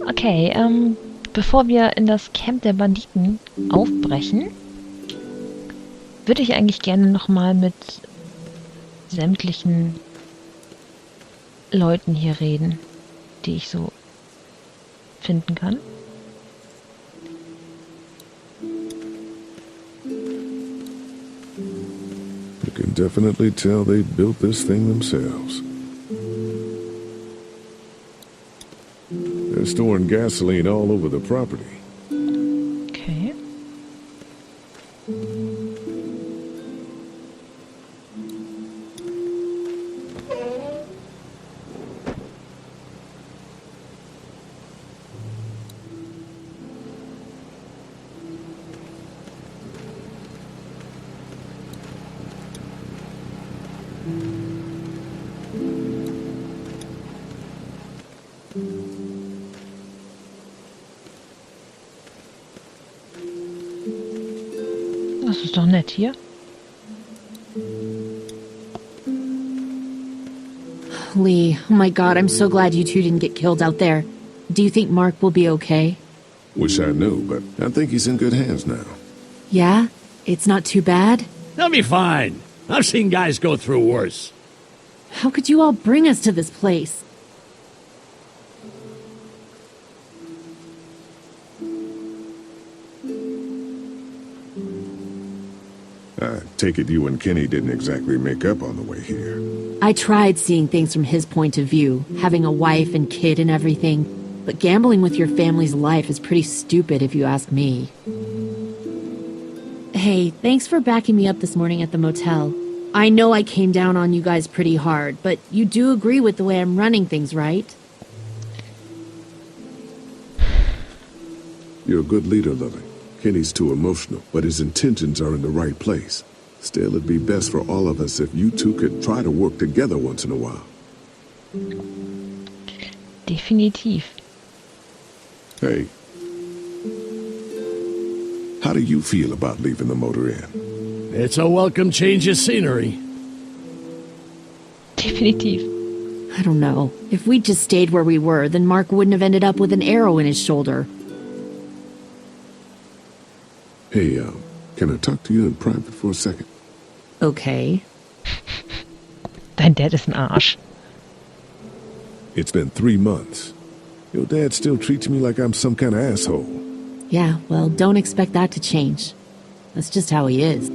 Okay, bevor wir in das Camp der Banditen aufbrechen, würde ich eigentlich gerne nochmal mit sämtlichen Leuten hier reden, die ich so finden kann. You can definitely tell they built this thing themselves. They're storing gasoline all over the property. Okay. Das ist doch nett hier. Lee, oh my god, I'm so glad you two didn't get killed out there. Do you think Mark will be okay? Wish I knew, but I think he's in good hands now. Yeah? It's not too bad? They'll be fine. I've seen guys go through worse. How could you all bring us to this place? I take it you and Kenny didn't exactly make up on the way here. I tried seeing things from his point of view, having a wife and kid and everything, but gambling with your family's life is pretty stupid if you ask me. Hey, thanks for backing me up this morning at the motel. I know I came down on you guys pretty hard, but you do agree with the way I'm running things, right? You're a good leader, Lily. Kenny's too emotional, but his intentions are in the right place. Still, it'd be best for all of us if you two could try to work together once in a while. Definitiv. Hey. How do you feel about leaving the motor inn? It's a welcome change of scenery. Definitiv. I don't know. If we'd just stayed where we were, then Mark wouldn't have ended up with an arrow in his shoulder. Hey, can I talk to you in private for a second? Okay. Dein Dad ist ein Arsch. It's been 3 months. Your dad still treats me like I'm some kind of asshole. Yeah, well, don't expect that to change. That's just how he is.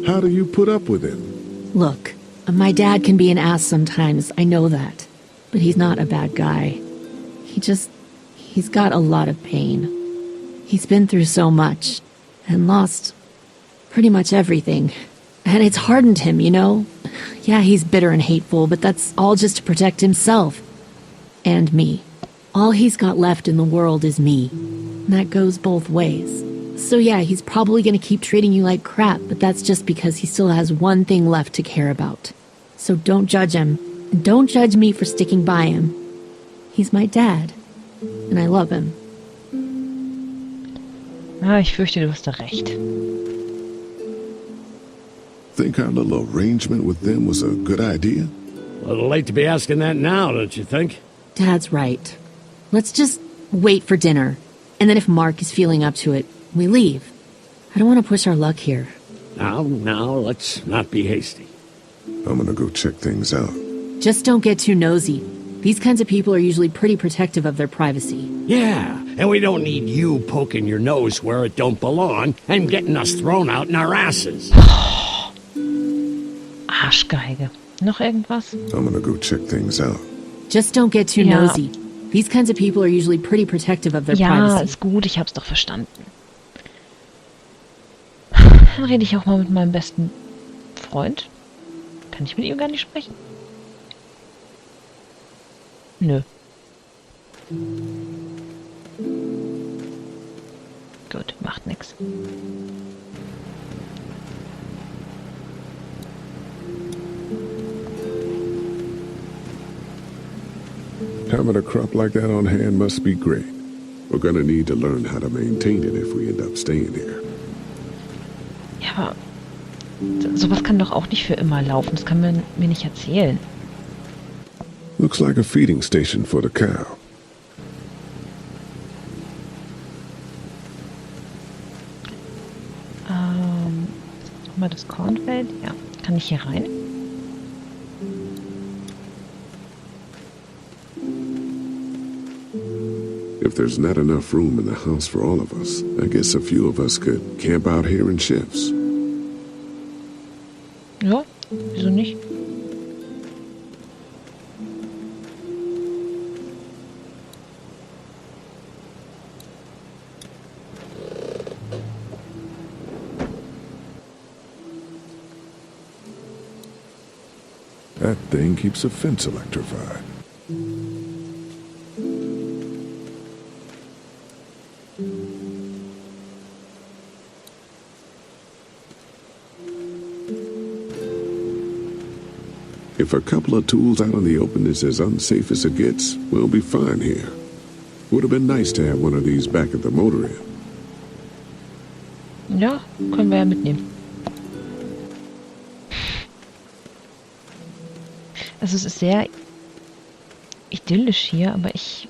How do you put up with him? Look, my dad can be an ass sometimes, I know that. But he's not a bad guy. He's got a lot of pain. He's been through so much, and lost pretty much everything. And it's hardened him, you know? Yeah, he's bitter and hateful, but that's all just to protect himself. And me. All he's got left in the world is me. And that goes both ways. So yeah, he's probably gonna keep treating you like crap, but that's just because he still has one thing left to care about. So don't judge him. And don't judge me for sticking by him. He's my dad. And I love him. Ah, ich fürchte, du hast da recht. Think our little arrangement with them was a good idea? A little late to be asking that now, don't you think? Dad's right. Let's just wait for dinner. And then if Mark is feeling up to it, we leave. I don't want to push our luck here. Now, let's not be hasty. I'm gonna go check things out. Just don't get too nosy. These kinds of people are usually pretty protective of their privacy. Yeah, and we don't need you poking your nose where it don't belong and getting us thrown out in our asses. Arschgeige. Noch irgendwas? I'm gonna go check things out. Just don't get too Ja. nosy. These kinds of people are usually pretty protective of their Ja, privacy. ist gut, ich hab's doch verstanden. Dann rede ich auch mal mit meinem besten Freund. Kann ich mit ihm gar nicht sprechen? Nö. Gut, macht nix. Having a crop like that on hand must be great. We're gonna need to learn how to maintain it if we end up staying here. Ja, aber Sowas kann doch auch nicht für immer laufen. Das kann man mir nicht erzählen. Looks like a feeding station for the cow. Mal das Kornfeld. Ja, kann ich hier rein? If there's not enough room in the house for all of us, I guess a few of us could camp out here in shifts. Ja, wieso nicht? That thing keeps a fence electrified. If a couple of tools out in the open is as unsafe as it gets, we'll be fine here. Would have been nice to have one of these back at the motor inn. Ja, können wir ja mitnehmen. Also es ist sehr idyllisch hier, aber ich...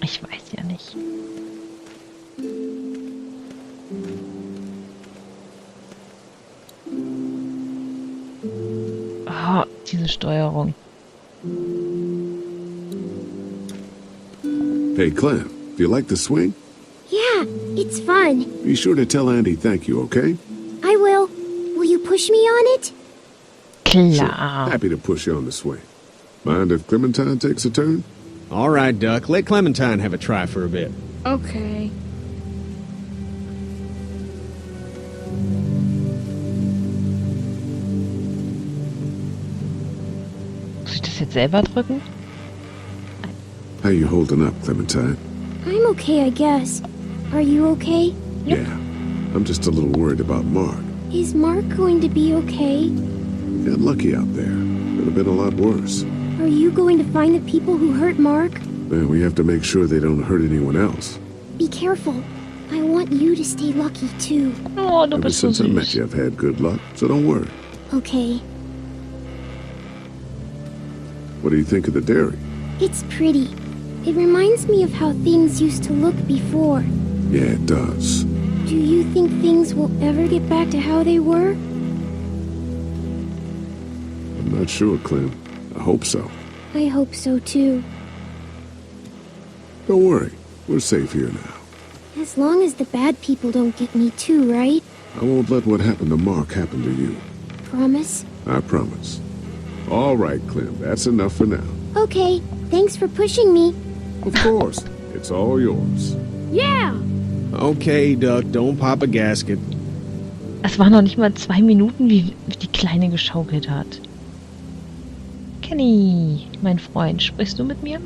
Ich weiß ja nicht. Oh, diese Steuerung. Hey, Clem, do you like the swing? Yeah, it's fun. Be sure to tell Andy thank you, okay? I will. Will you push me on it? Klar. Happy to push you on the swing. Mind if Clementine takes a turn? All right, Duck. Let Clementine have a try for a bit. Okay. Muss ich das jetzt selber drücken? How you holding up, Clementine? I'm okay, I guess. Are you okay? Yeah, I'm just a little worried about Mark. Is Mark going to be okay? Got lucky out there. Could have been a lot worse. Are you going to find the people who hurt Mark? Well, we have to make sure they don't hurt anyone else. Be careful. I want you to stay lucky, too. Oh, du Ever bist so since I met süß. you, I've had good luck, so don't worry. Okay. What do you think of the dairy? It's pretty. It reminds me of how things used to look before. Yeah, it does. Do you think things will ever get back to how they were? I'm not sure, Clem. I hope so. I hope so, too. Don't worry. We're safe here now. As long as the bad people don't get me too, right? I won't let what happened to Mark happen to you. Promise? I promise. All right, Clem. That's enough for now. Okay, thanks for pushing me. Of course. It's all yours. Yeah! Okay, Duck. Don't pop a gasket. Es waren noch nicht mal 2 Minuten, wie die Kleine geschaukelt hat. Kenny, mein Freund, sprichst du mit mir?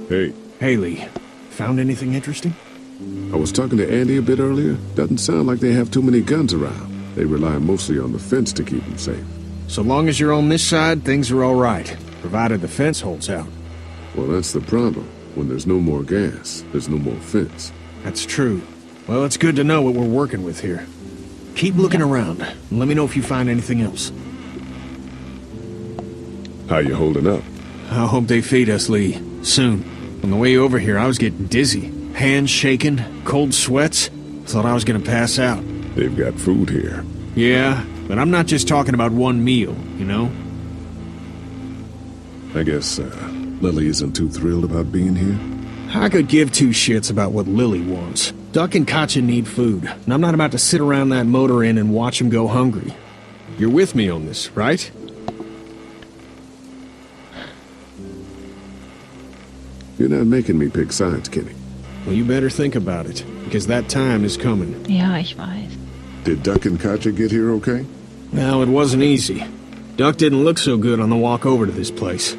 Hey, Haley, found anything interesting? I was talking to Andy a bit earlier. Doesn't sound like they have too many guns around. They rely mostly on the fence to keep them safe. So long as you're on this side, things are all right, provided the fence holds out. Well, that's the problem. When there's no more gas, there's no more fence. That's true. Well, it's good to know what we're working with here. Keep looking around, and let me know if you find anything else. How you holding up? I hope they feed us, Lee. Soon. On the way over here, I was getting dizzy. Hands shaking, cold sweats. Thought I was gonna pass out. They've got food here. Yeah, but I'm not just talking about one meal, you know? I guess, Lily isn't too thrilled about being here. I could give two shits about what Lily wants. Duck and Katja need food, and I'm not about to sit around that motor inn and watch them go hungry. You're with me on this, right? You're not making me pick sides, Kenny. Well, you better think about it, because that time is coming. Ja, ich weiß. Did Duck and Katja get here okay? Well, it wasn't easy. Duck didn't look so good on the walk over to this place.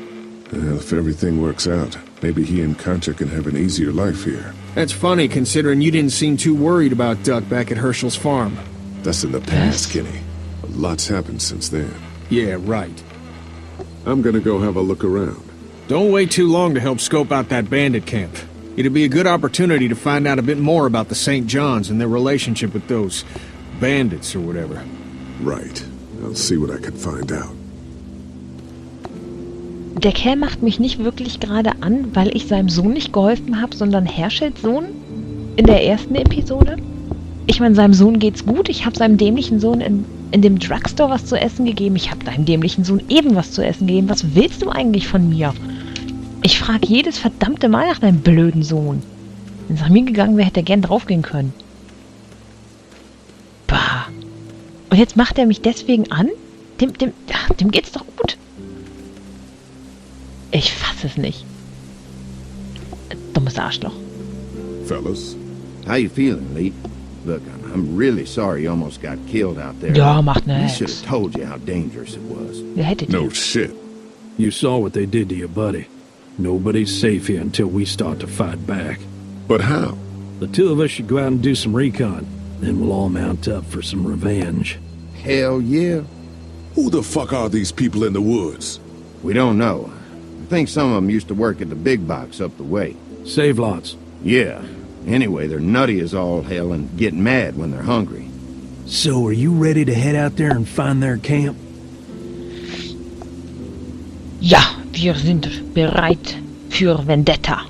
Well, if everything works out, maybe he and Katja can have an easier life here. That's funny, considering you didn't seem too worried about Duck back at Herschel's farm. That's in the past, Kenny. A Lots happened since then. Yeah, right. I'm gonna go have a look around. Don't wait too long to help scope out that bandit camp. It'd be a good opportunity to find out a bit more about the St. John's and their relationship with those bandits or whatever. Right. I'll see what I can find out. Der Kerl macht mich nicht wirklich gerade an, weil ich seinem Sohn nicht geholfen habe, sondern Herschels Sohn in der ersten Episode. Ich meine, seinem Sohn geht's gut. Ich habe seinem dämlichen Sohn in dem Drugstore was zu essen gegeben. Ich habe deinem dämlichen Sohn eben was zu essen gegeben. Was willst du eigentlich von mir? Ich frage jedes verdammte Mal nach deinem blöden Sohn. Wenn es nach mir gegangen wäre, hätte er gern draufgehen können. Bah. Und jetzt macht er mich deswegen an? Dem geht's doch gut. Ich fasse es nicht. Dummes Arschloch. Fellas, How you feeling, Lee? Look, I'm really sorry you almost got killed out there. Ja, macht We nix. should have told you how dangerous it was. Wer hättet no ihr? shit. You saw what they did to your buddy. Nobody's safe here until we start to fight back. But how? The two of us should go out and do some recon. Then we'll all mount up for some revenge. Hell yeah. Who the fuck are these people in the woods? We don't know. I think some of them used to work at the big box up the way. Save lots. Yeah. Anyway, they're nutty as all hell and get mad when they're hungry. So are you ready to head out there and find their camp? Ja, wir sind bereit für Vendetta.